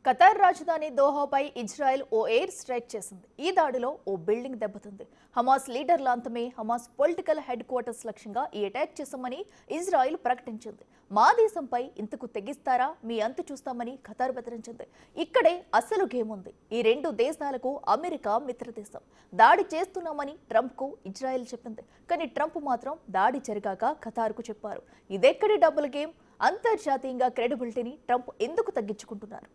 Qatar రాజధాని దోహాపై Israel ఓ air strike చేసింది. ఈ దాడిలో ఓ బిల్డింగ్ దెబ్బతింది. హమాస్ లీడర్ల అంతమే హమాస్ పొలిటికల్ హెడ్ క్వార్టర్స్ లక్ష్యంగా ఈ అటాక్ చేశామని ఇజ్రాయెల్ ప్రకటించింది. మా దేశంపై ఇంతకు తెగిస్తారా, మీ అంతు చూస్తామని ఖతార్ బెదిరించింది. ఇక్కడే అసలు గేమ్ ఉంది. ఈ రెండు దేశాలకు అమెరికా మిత్రదేశం. దాడి చేస్తున్నామని ట్రంప్కు ఇజ్రాయెల్ చెప్పింది. కానీ ట్రంప్ మాత్రం దాడి జరిగాక ఖతార్కు చెప్పారు. ఇదెక్కడి డబుల్ గేమ్? అంతర్జాతీయంగా క్రెడిబిలిటీని ట్రంప్ ఎందుకు తగ్గించుకుంటున్నారు?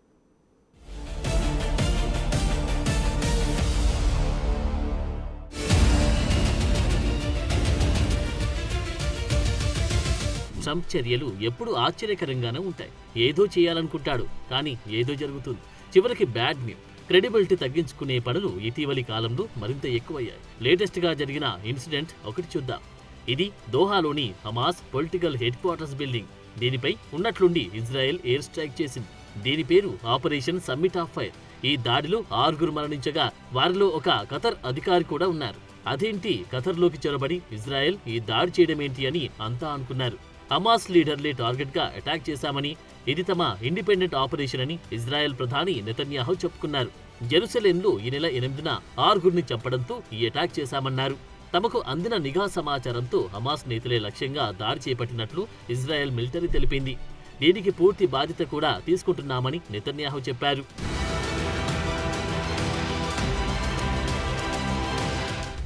ట్రంప్ చర్యలు ఎప్పుడు ఆశ్చర్యకరంగానే ఉంటాయి. ఏదో చేయాలనుకుంటాడు, కానీ ఏదో జరుగుతుంది. చివరికి బ్యాడ్ న్యూస్. క్రెడిబిలిటీ తగ్గించుకునే పనులు ఇటీవలి కాలంలో మరింత ఎక్కువయ్యాయి. లేటెస్ట్ గా జరిగిన ఇన్సిడెంట్ ఒకటి చూద్దాం. ఇది దోహాలోని Hamas political headquarters building. దీనిపై ఉన్నట్లుండి ఇజ్రాయెల్ ఎయిర్ స్ట్రైక్ చేసింది. దీని పేరు ఆపరేషన్ సమ్మిట్ ఆఫ్ ఫైర్. ఈ దాడిలో 6 మరణించగా వారిలో ఒక ఖతర్ అధికారి కూడా ఉన్నారు. అదేంటి, ఖతర్లోకి చొరబడి ఇజ్రాయెల్ ఈ దాడి చేయడమేంటి అని అంతా అనుకున్నారు. హమాస్ లీడర్లే టార్గెట్ గా అటాక్ చేశామని, ఇది తమ ఇండిపెండెంట్ ఆపరేషన్ అని ఇజ్రాయెల్ ప్రధాని నెతన్యాహు చెప్పుకున్నారు. జెరూసలేంలో ఈ నెల 8న 6 చంపడంతో ఈ అటాక్ చేశామన్నారు. తమకు అందిన నిఘా సమాచారంతో హమాస్ నేతలే లక్ష్యంగా దాడి చేపట్టినట్లు ఇజ్రాయెల్ మిలిటరీ తెలిపింది. దీనికి పూర్తి బాధ్యత కూడా తీసుకుంటున్నామని నెతన్యాహు చెప్పారు.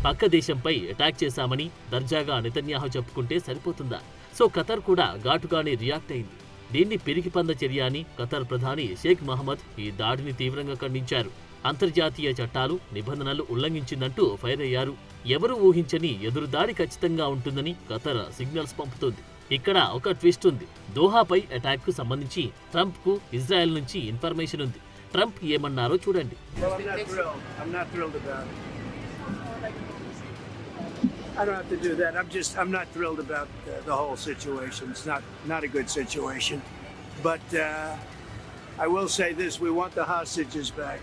పక్క దేశంపై అటాక్ చేశామని దర్జాగా నెతన్యాహు చెప్పుకుంటే సరిపోతుందా? సో ఖతర్ కూడా ఘాటుగానే రియాక్ట్ అయింది. దీన్ని పిరికిపంద చర్య అని ఖతర్ ప్రధాని షేక్ మహమ్మద్ ఈ దాడిని తీవ్రంగా ఖండించారు. అంతర్జాతీయ చట్టాలు, నిబంధనలు ఉల్లంఘించిందంటూ ఫైర్ అయ్యారు. ఎవరు ఊహించని ఎదురుదాడి ఖచ్చితంగా ఉంటుందని ఖతర్ సిగ్నల్స్ పంపుతోంది. ఇక్కడ ఒక ట్విస్ట్ ఉంది. దోహాపై అటాక్ కు సంబంధించి ట్రంప్ కు ఇజ్రాయెల్ నుంచి ఇన్ఫర్మేషన్ ఉంది. ట్రంప్ ఏమన్నారో చూడండి. I don't have to do that. I'm not thrilled about the whole situation. It's not a good situation. But I will say this, we want the hostages back,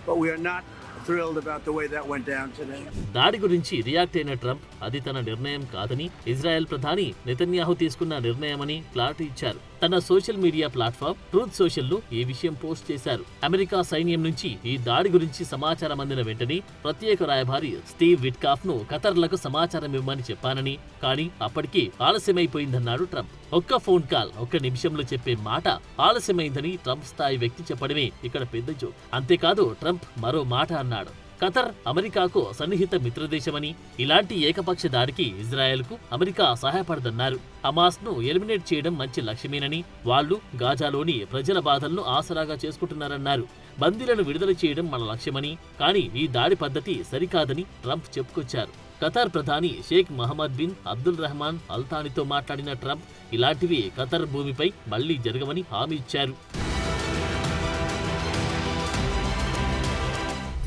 but we are not thrilled about the way that went down today. దాడి గురించి react అయిన Trump అది తన నిర్ణయం కాదని, Israel ప్రధాని Netanyahu తీసుకున్న నిర్ణయమని clarity ఇచ్చారు. తన సోషల్ మీడియా ప్లాట్ఫామ్ ట్రూత్ సోషల్లో ఈ విషయం పోస్ట్ చేశారు. అమెరికా సైన్యం నుంచి ఈ దాడి గురించి సమాచారం అందిన వెంటనే ప్రత్యేక రాయబారి స్టీవ్ విట్కాఫ్ ను ఖతర్లకు సమాచారం ఇవ్వమని చెప్పానని, కానీ అప్పటికి ఆలస్యమైపోయిందన్నాడు ట్రంప్. ఒక్క ఫోన్ కాల్, ఒక్క నిమిషంలో చెప్పే మాట ఆలస్యమైందని ట్రంప్ స్థాయి వ్యక్తి చెప్పడమే ఇక్కడ పెద్ద జోక్. అంతేకాదు ట్రంప్ మరో మాట అన్నాడు. ఖతర్ అమెరికాకు సన్నిహిత మిత్రదేశమని, ఇలాంటి ఏకపక్ష దాడికి ఇజ్రాయెల్కు అమెరికా సహాయపడదన్నారు. హమాస్ ను ఎలిమినేట్ చేయడం మంచి లక్ష్యమేనని, వాళ్లు గాజాలోని ప్రజల బాధలను ఆసరాగా చేసుకుంటున్నారన్నారు. బందీలను విడుదల చేయడం మన లక్ష్యమని, కానీ ఈ దాడి పద్ధతి సరికాదని ట్రంప్ చెప్పుకొచ్చారు. ఖతార్ ప్రధాని షేక్ మహమ్మద్ బిన్ అబ్దుల్ రెహమాన్ అల్తానితో మాట్లాడిన ట్రంప్ ఇలాంటివి ఖతర్ భూమిపై మళ్లీ జరగవని హామీ ఇచ్చారు.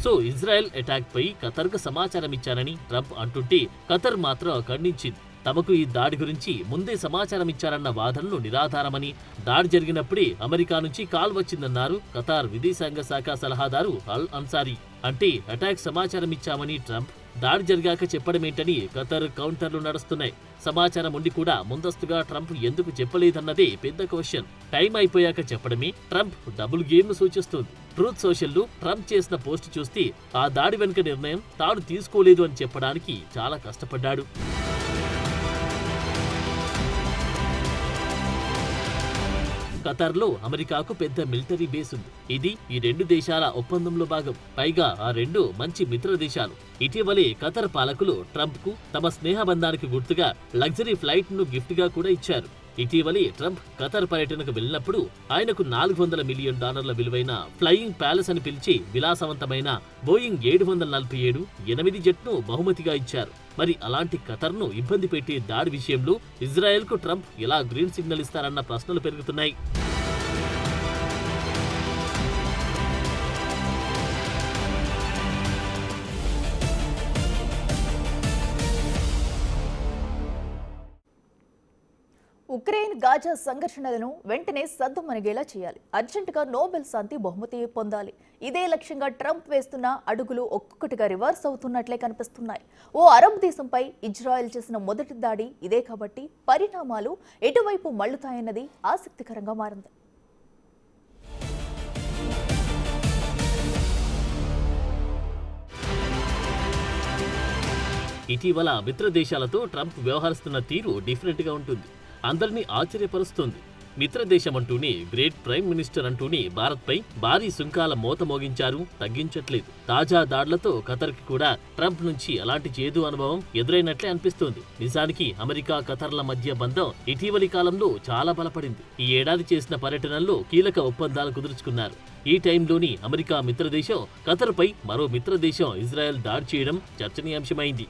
సో ఇజ్రాయెల్ అటాక్ పై ఖతర్కు సమాచారం ఇచ్చానని ట్రంప్ అంటుంటే, ఖతర్ మాత్రం ఖండించింది. తమకు ఈ దాడి గురించి ముందే సమాచారం ఇచ్చారన్న వాదనలు నిరాధారమని, దాడి జరిగినప్పుడే అమెరికా నుంచి కాల్ వచ్చిందన్నారు ఖతార్ విదేశాంగ శాఖ సలహాదారు అల్ అన్సారీ. అంటే అటాక్ సమాచారం ఇచ్చామని ట్రంప్, దాడి జరిగాక చెప్పడమేంటని ఖతర్ కౌంటర్లు నడుస్తున్నాయి. సమాచారం ఉండి కూడా ముందస్తుగా ట్రంప్ ఎందుకు చెప్పలేదన్నదే పెద్ద క్వశ్చన్. టైం అయిపోయాక చెప్పడమే ట్రంప్ డబుల్ గేమ్ ను సూచిస్తుంది. ట్రూత్ సోషల్లో ట్రంప్ చేసిన పోస్ట్ చూస్తే ఆ దాడి వెనుక నిర్ణయం తాను తీసుకోలేదు అని చెప్పడానికి చాలా కష్టపడ్డాడు. ఖతర్లో అమెరికాకు పెద్ద మిలిటరీ బేస్ ఉంది. ఇది ఈ రెండు దేశాల ఒప్పందంలో భాగం. పైగా ఆ రెండు మంచి మిత్ర దేశాలు. ఇటీవలే ఖతర్ పాలకులు ట్రంప్ కు తమ స్నేహబంధానికి గుర్తుగా లగ్జరీ ఫ్లైట్ ను గిఫ్ట్ గా కూడా ఇచ్చారు. ఇటీవలే ట్రంప్ ఖతర్ పర్యటనకు వెళ్ళినప్పుడు ఆయనకు $400 మిలియన్ విలువైన ఫ్లయింగ్ ప్యాలెస్ అని పిలిచి విలాసవంతమైన బోయింగ్ 747 8 జెట్ను బహుమతిగా ఇచ్చారు. మరి అలాంటి ఖతర్ను ఇబ్బంది పెట్టే దాడి విషయంలో ఇజ్రాయెల్కు ట్రంప్ ఎలా గ్రీన్ సిగ్నల్ ఇస్తారన్న ప్రశ్నలు పెరుగుతున్నాయి. ఉక్రెయిన్ గాజా సంఘర్షణలను వెంటనే సద్దుమణిగేలా చేయాలి. అర్జెంటుగా నోబెల్ శాంతి బహుమతి పొందాలి. ఇదే లక్ష్యంగా ట్రంప్ వేస్తున్న అడుగులు ఒక్కొక్కటిగా రివర్స్ అవుతున్నట్లే కనిపిస్తున్నాయి. ఓ అరబ్ దేశంపై ఇజ్రాయెల్ చేసిన మొదటి దాడి ఇదే కాబట్టి పరిణామాలు ఎటువైపు మళ్లుతాయన్నది ఆసక్తికరంగా మారింది. ఇటీవల మిత్ర దేశాలతో ట్రంప్ వ్యవహరిస్తున్న తీరు డిఫరెంట్గా ఉంటుంది. అందరినీ ఆశ్చర్యపరుస్తుంది. మిత్ర దేశమంటూనే గ్రేట్ ప్రైమ్ మినిస్టర్ అంటూనే భారత్పై భారీ సుంకాల మోత మోగించారు, తగ్గించట్లేదు. తాజా దాడులతో ఖతర్కి కూడా ట్రంప్ నుంచి అలాంటి చేదు అనుభవం ఎదురైనట్లే అనిపిస్తోంది. నిజానికి అమెరికా ఖతర్ల మధ్య బంధం ఇటీవలి కాలంలో చాలా బలపడింది. ఈ ఏడాది చేసిన పర్యటనల్లో కీలక ఒప్పందాలు కుదుర్చుకున్నారు. ఈ టైంలోని అమెరికా మిత్రదేశం ఖతర్పై మరో మిత్రదేశం ఇజ్రాయెల్ దాడి చేయడం చర్చనీయాంశమైంది.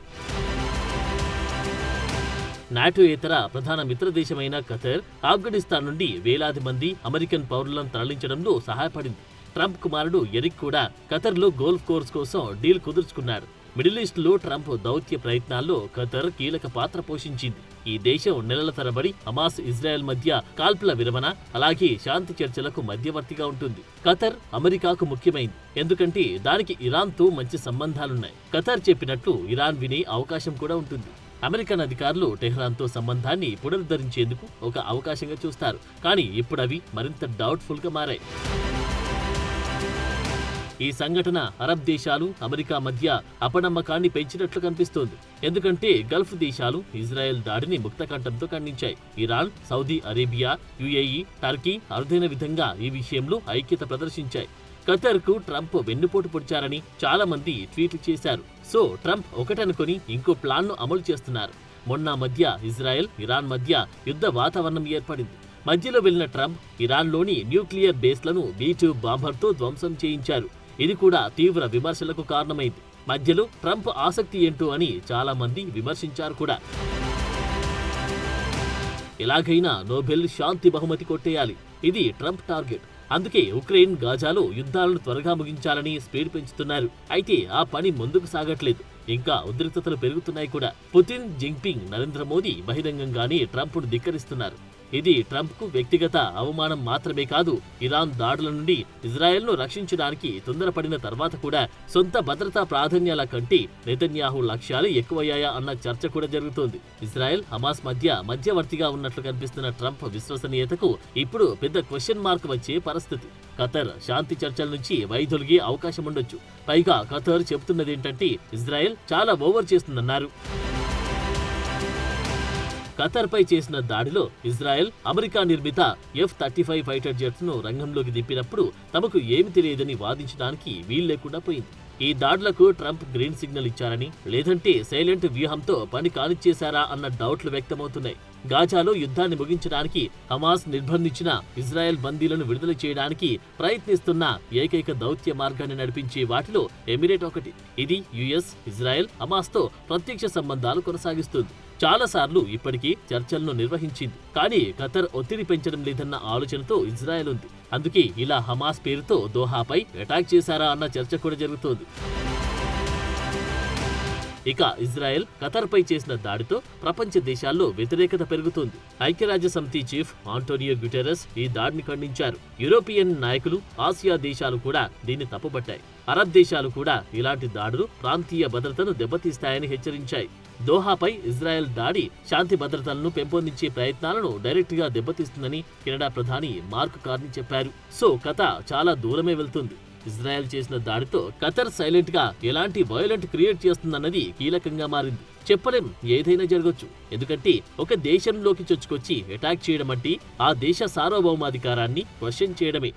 నాటో ఇతర ప్రధాన మిత్రదేశమైన ఖతర్ ఆఫ్ఘనిస్తాన్ నుండి వేలాది మంది అమెరికన్ పౌరులను తరలించడంలో సహాయపడింది. ట్రంప్ కుమారుడు ఎరిక్ కూడా ఖతర్లో గోల్ఫ్ కోర్స్ కోసం డీల్ కుదుర్చుకున్నాడు. మిడిల్ ఈస్ట్లో ట్రంప్ దౌత్య ప్రయత్నాల్లో ఖతర్ కీలక పాత్ర పోషించింది. ఈ దేశం నెలల తరబడి హమాస్ ఇజ్రాయెల్ మధ్య కాల్పుల విరమణ అలాగే శాంతి చర్చలకు మధ్యవర్తిగా ఉంటుంది. ఖతర్ అమెరికాకు ముఖ్యమైంది, ఎందుకంటే దానికి ఇరాన్తో మంచి సంబంధాలున్నాయి. ఖతర్ చెప్పినట్లు ఇరాన్ వినే అవకాశం కూడా ఉంటుంది. అమెరికన్ అధికారులు టెహ్రాన్తో సంబంధాన్ని పునరుద్ధరించేందుకు ఒక అవకాశంగా చూస్తారు. కానీ ఇప్పుడవి మరింత డౌట్ఫుల్గా మారాయి. ఈ సంఘటన అరబ్ దేశాలు అమెరికా మధ్య అపనమ్మకాన్ని పెంచినట్లు కనిపిస్తోంది. ఎందుకంటే గల్ఫ్ దేశాలు ఇజ్రాయెల్ దాడిని ముక్తకంఠంతో ఖండించాయి. Iran, Saudi Arabia, UAE, Turkey అరుదైన విధంగా ఈ విషయంలో ఐక్యత ప్రదర్శించాయి. ఖతర్కు ట్రంప్ వెన్నుపోటు పొడిచారని చాలా మంది ట్వీట్లు చేశారు. సో ట్రంప్ ఒకటనుకొని ఇంకో ప్లాన్ను అమలు చేస్తున్నారు. మొన్న మధ్య ఇజ్రాయెల్, ఇరాన్ మధ్య యుద్ధ వాతావరణం ఏర్పడింది. మధ్యలో వెళ్లిన ట్రంప్ ఇరాన్లోని న్యూక్లియర్ బేస్లను B-2 బాంబర్తో ధ్వంసం చేయించారు. ఇది కూడా తీవ్ర విమర్శలకు కారణమైంది. మధ్యలో ట్రంప్ ఆసక్తి ఏంటో అని చాలా మంది విమర్శించారు కూడా. ఎలాగైనా నోబెల్ శాంతి బహుమతి కొట్టేయాలి, ఇది ట్రంప్ టార్గెట్. అందుకే ఉక్రెయిన్, గాజాలో యుద్ధాలను త్వరగా ముగించాలని స్పీడ్ పెంచుతున్నారు. అయితే ఆ పని ముందుకు సాగట్లేదు. ఇంకా ఉద్రిక్తతలు పెరుగుతున్నాయి కూడా. పుతిన్, జింగ్పింగ్, నరేంద్ర మోదీ బహిరంగంగానే ట్రంప్ను ధిక్కరిస్తున్నారు. ఇది ట్రంప్కు వ్యక్తిగత అవమానం మాత్రమే కాదు, ఇరాన్ దాడుల నుండి ఇజ్రాయెల్ను రక్షించడానికి తొందరపడిన తర్వాత కూడా సొంత భద్రతా ప్రాధాన్యాల కంటే నెతన్యాహు లక్ష్యాలు ఎక్కువయ్యాయా అన్న చర్చ కూడా జరుగుతోంది. ఇజ్రాయెల్, హమాస్ మధ్యవర్తిగా ఉన్నట్లు కనిపిస్తున్న ట్రంప్ విశ్వసనీయతకు ఇప్పుడు పెద్ద క్వశ్చన్ మార్క్ వచ్చే పరిస్థితి. ఖతర్ శాంతి చర్చల నుంచి వైదొలిగే అవకాశం ఉండొచ్చు. పైగా ఖతర్ చెబుతున్నదేంటంటే ఇజ్రాయెల్ చాలా ఓవర్ చేస్తుందన్నారు. ఖతర్పై చేసిన దాడిలో ఇజ్రాయెల్ అమెరికా నిర్మిత F-35 ఫైటర్ జెట్స్ ను రంగంలోకి దింపినప్పుడు తమకు ఏమి తెలియదని వాదించడానికి వీల్లేకుండా పోయింది. ఈ దాడులకు ట్రంప్ గ్రీన్ సిగ్నల్ ఇచ్చారని, లేదంటే సైలెంట్ వ్యూహంతో పని కానిచ్చేశారా అన్న డౌట్లు వ్యక్తమవుతున్నాయి. గాజాలో యుద్ధాన్ని ముగించడానికి హమాస్ నిర్బంధించిన ఇజ్రాయెల్ బందీలను విడుదల చేయడానికి ప్రయత్నిస్తున్న ఏకైక దౌత్య మార్గాన్ని నడిపించే వాటిలో ఎమిరేట్ ఒకటి. ఇది US, ఇజ్రాయెల్, హమాస్తో ప్రత్యక్ష సంబంధాలు కొనసాగిస్తుంది. చాలాసార్లు ఇప్పటికీ చర్చలను నిర్వహించింది. కానీ ఖతర్ ఒత్తిడి పెంచడం లేదన్న ఆలోచనతో ఇజ్రాయెల్ ఉంది. అందుకే ఇలా హమాస్ పేరుతో దోహాపై అటాక్ చేశారా అన్న చర్చ కూడా జరుగుతోంది. ఇక ఇజ్రాయెల్ ఖతర్పై చేసిన దాడితో ప్రపంచ దేశాల్లో వ్యతిరేకత పెరుగుతోంది. ఐక్యరాజ్యసమితి చీఫ్ ఆంటోనియో గ్యుటెరస్ ఈ దాడిని ఖండించారు. యూరోపియన్ నాయకులు, ఆసియా దేశాలు కూడా దీన్ని తప్పుపట్టాయి. అరబ్ దేశాలు కూడా ఇలాంటి దాడులు ప్రాంతీయ భద్రతను దెబ్బతీస్తాయని హెచ్చరించాయి. దోహాపై ఇజ్రాయెల్ దాడి శాంతి భద్రతలను పెంపొందించే ప్రయత్నాలను డైరెక్ట్ గా దెబ్బతీస్తుందని కెనడా ప్రధాని మార్క్ కార్నీ చెప్పారు. సో కథ చాలా దూరమే వెళ్తుంది. ఇజ్రాయెల్ చేసిన దాడితో ఖతర్ సైలెంట్ గా ఎలాంటి వయలెంట్ క్రియేట్ చేస్తుందన్నది కీలకంగా మారింది. చెప్పలేం, ఏదైనా జరగొచ్చు. ఎందుకంటే ఒక దేశంలోకి చొచ్చుకొచ్చి అటాక్ చేయడం అంటే ఆ దేశ సార్వభౌమాధికారాన్ని క్వశ్చన్ చేయడమే.